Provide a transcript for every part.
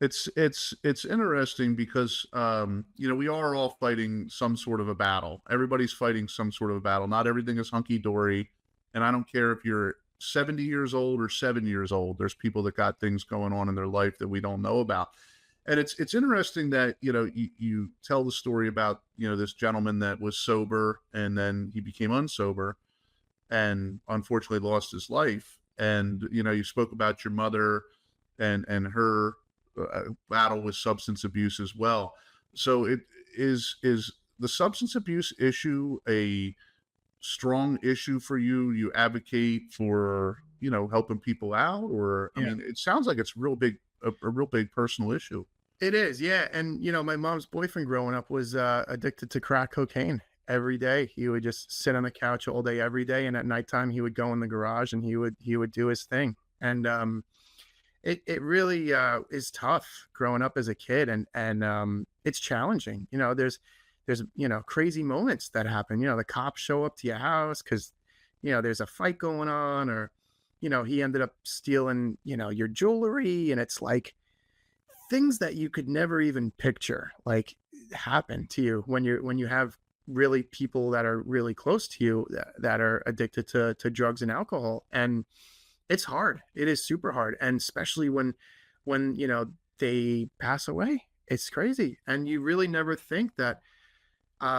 It's interesting because we are all fighting some sort of a battle. Everybody's fighting some sort of a battle. Not everything is hunky dory, and I don't care if you're 70 years old or 7 years old. There's people that got things going on in their life that we don't know about. And it's interesting that you tell the story about this gentleman that was sober and then he became unsober and unfortunately lost his life. And you spoke about your mother and her battle with substance abuse as well. So it is the substance abuse issue a strong issue for you? You advocate for helping people out, or I Yeah. mean, it sounds like it's real big, a real big personal issue. It is, yeah. And my mom's boyfriend growing up was addicted to crack cocaine every day. He would just sit on the couch all day, every day, and at nighttime he would go in the garage and he would do his thing. And it really is tough growing up as a kid, and it's challenging. There's crazy moments that happen. The cops show up to your house because there's a fight going on, or he ended up stealing your jewelry, and it's like things that you could never even picture like happen to you when you have really people that are really close to you that are addicted to drugs and alcohol. And it's hard. It is super hard. And especially when they pass away, it's crazy. And you really never think that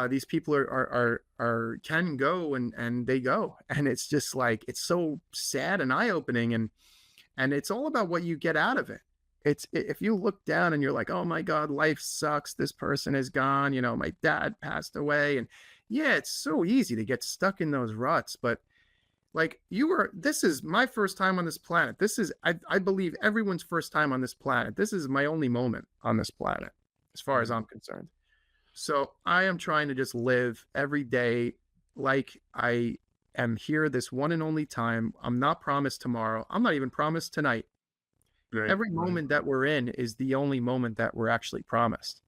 these people are can go, and they go. And it's just like, it's so sad and eye-opening, and it's all about what you get out of it. It's, if you look down and you're like, oh my God, life sucks, this person is gone, my dad passed away. And yeah, it's so easy to get stuck in those ruts. But like, this is my first time on this planet. This is, I believe, everyone's first time on this planet. This is my only moment on this planet, as far as I'm concerned. So I am trying to just live every day like I am here this one and only time. I'm not promised tomorrow. I'm not even promised tonight. Right, Every right. moment that we're in is the only moment that we're actually promised.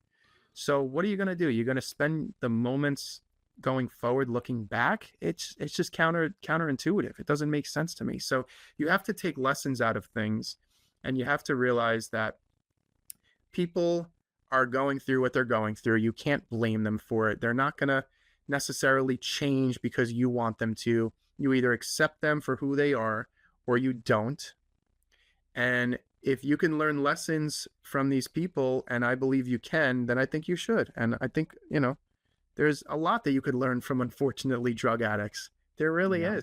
So what are you going to do? You're going to spend the moments going forward looking back? It's just counterintuitive. It doesn't make sense to me. So you have to take lessons out of things, and you have to realize that people are going through what they're going through. You can't blame them for it. They're not going to necessarily change because you want them to. You either accept them for who they are or you don't. And if you can learn lessons from these people, and I believe you can, then I think you should. And I think, there's a lot that you could learn from, unfortunately, drug addicts. There really Yeah.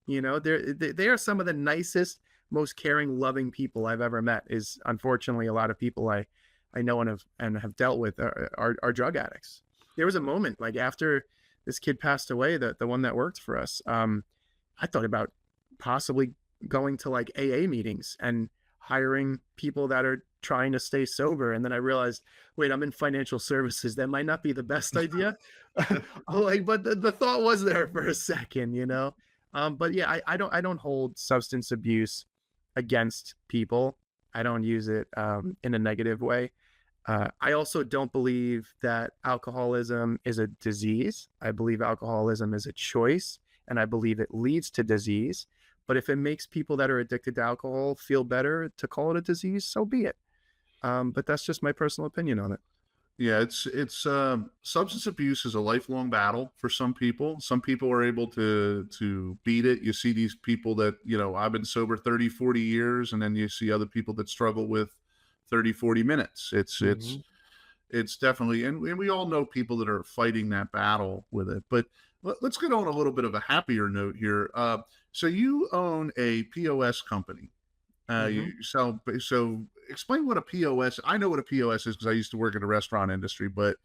is. They are some of the nicest, most caring, loving people I've ever met. Is unfortunately a lot of people I know and have dealt with are drug addicts. There was a moment like after this kid passed away, the one that worked for us. I thought about possibly going to like AA meetings and hiring people that are trying to stay sober. And then I realized, wait, I'm in financial services. That might not be the best idea. Like, but the thought was there for a second. But yeah, I don't hold substance abuse against people. I don't use it in a negative way. I also don't believe that alcoholism is a disease. I believe alcoholism is a choice, and I believe it leads to disease. But if it makes people that are addicted to alcohol feel better to call it a disease, so be it. But that's just my personal opinion on it. Yeah, it's substance abuse is a lifelong battle for some people. Some people are able to beat it. You see these people that, I've been sober 30, 40 years, and then you see other people that struggle with 30, 40 minutes. Mhm. It's definitely, and we all know people that are fighting that battle with it. But let's get on a little bit of a happier note here. So you own a POS company. Mhm. So explain what a POS. I know what a POS is because I used to work in the restaurant industry, but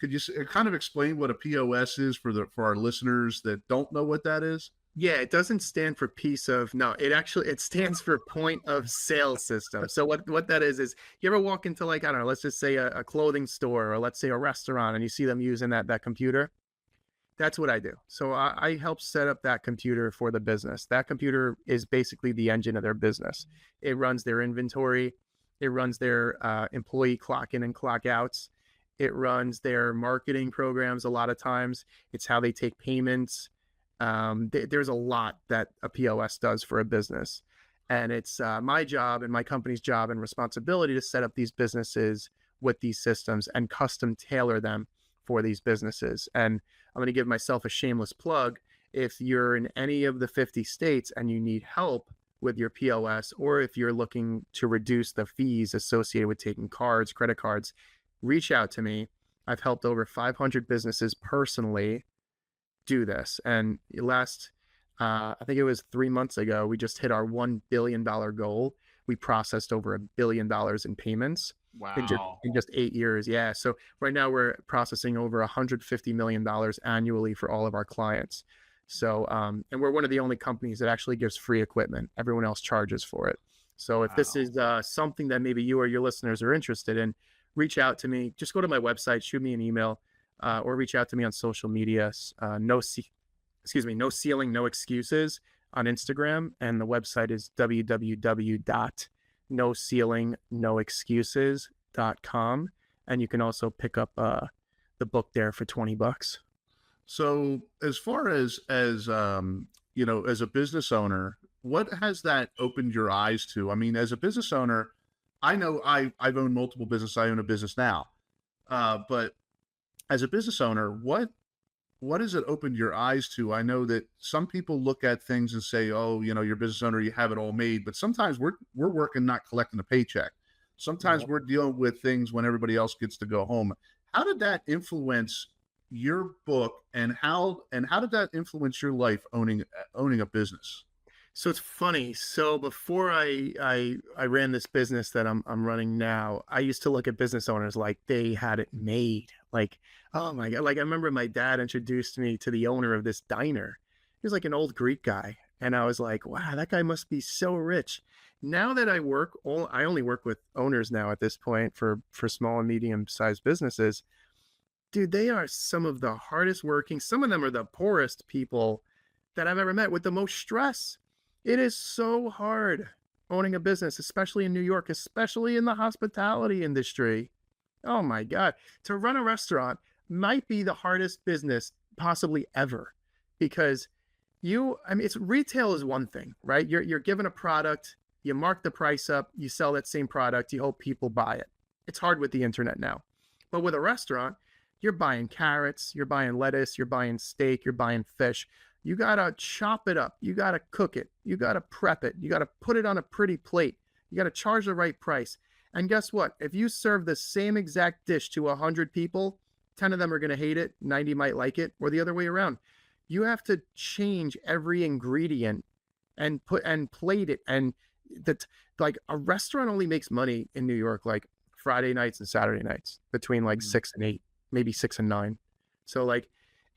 could you kind of explain what a POS is for our listeners that don't know what that is? Yeah, it doesn't stand for piece of, no, it stands for point of sale system. So what that is you ever walk into, like, I don't know, let's just say a clothing store, or let's say a restaurant, and you see them using that computer. That's what I do. So I help set up that computer for the business. That computer is basically the engine of their business. It runs their inventory. It runs their employee clock in and clock outs. It runs their marketing programs a lot of times. It's how they take payments. There's a lot that a POS does for a business. And it's my job and my company's job and responsibility to set up these businesses with these systems and custom tailor them for these businesses. And I'm going to give myself a shameless plug. If you're in any of the 50 states and you need help with your POS, or if you're looking to reduce the fees associated with taking cards, credit cards, reach out to me. I've helped over 500 businesses personally do this. And I think it was 3 months ago, we just hit our $1 billion goal. We processed over $1 billion in payments. Wow. In just 8 years. Yeah. So right now we're processing over $150 million annually for all of our clients. So, and we're one of the only companies that actually gives free equipment. Everyone else charges for it. So if this is something that maybe you or your listeners are interested in, reach out to me. Just go to my website, shoot me an email, or reach out to me on social media. No Ceiling, No Excuses on Instagram. And the website is www.noceilingnoexcuses.com. And you can also pick up the book there for $20. So as far as as a business owner, what has that opened your eyes to? I mean, as a business owner, I know I've owned multiple businesses. I own a business now. But as a business owner, what has it opened your eyes to? I know that some people look at things and say, oh, you're a business owner, you have it all made. But sometimes we're working, not collecting a paycheck. Sometimes we're dealing with things when everybody else gets to go home. How did that influence your book, and how did that influence your life owning a business? So it's funny. So before I ran this business that I'm running now, I used to look at business owners like they had it made. Like, oh my God. Like I remember my dad introduced me to the owner of this diner. He was like an old Greek guy. And I was like, wow, that guy must be so rich. Now that I only work with owners now at this point for small and medium sized businesses. Dude, they are some of the hardest working. Some of them are the poorest people that I've ever met with the most stress. It is so hard owning a business, especially in New York, especially in the hospitality industry. Oh my God. To run a restaurant might be the hardest business possibly ever, because retail is one thing, right? You're given a product, you mark the price up, you sell that same product, you hope people buy it. It's hard with the internet now. But with a restaurant, you're buying carrots, you're buying lettuce, you're buying steak, you're buying fish. You got to chop it up. You got to cook it. You got to prep it. You got to put it on a pretty plate. You got to charge the right price. And guess what? If you serve the same exact dish to 100 people, 10 of them are going to hate it, 90 might like it, or the other way around. You have to change every ingredient and plate it. And like a restaurant only makes money in New York like Friday nights and Saturday nights between like 6 and 8, maybe 6 and 9. So like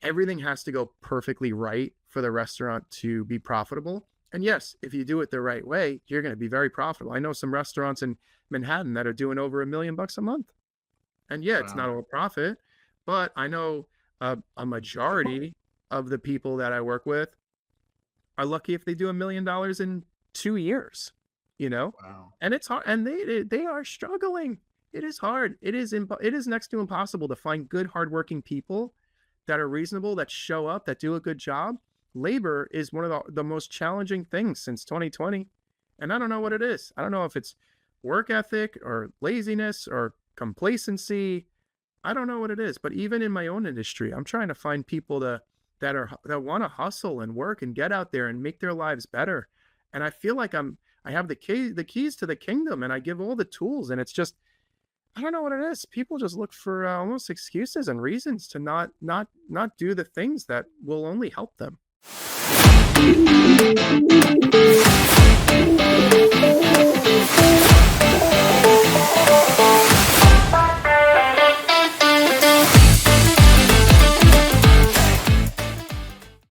everything has to go perfectly right for the restaurant to be profitable. And yes, if you do it the right way, you're going to be very profitable. I know some restaurants in Manhattan that are doing over $1 million a month. And yeah, it's not all profit, but I know a majority of the people that I work with are lucky if they do $1 million in 2 years, Wow. And it's hard, and they are struggling. It is hard. It is next to impossible to find good, hardworking people that are reasonable, that show up, that do a good job. Labor is one of the most challenging things since 2020. And I don't know what it is. I don't know if it's work ethic or laziness or complacency. I don't know what it is. But even in my own industry, I'm trying to find people that want to hustle and work and get out there and make their lives better. And I feel like I have the keys to the kingdom, and I give all the tools, and it's just, I don't know what it is. People just look for almost excuses and reasons to not do the things that will only help them.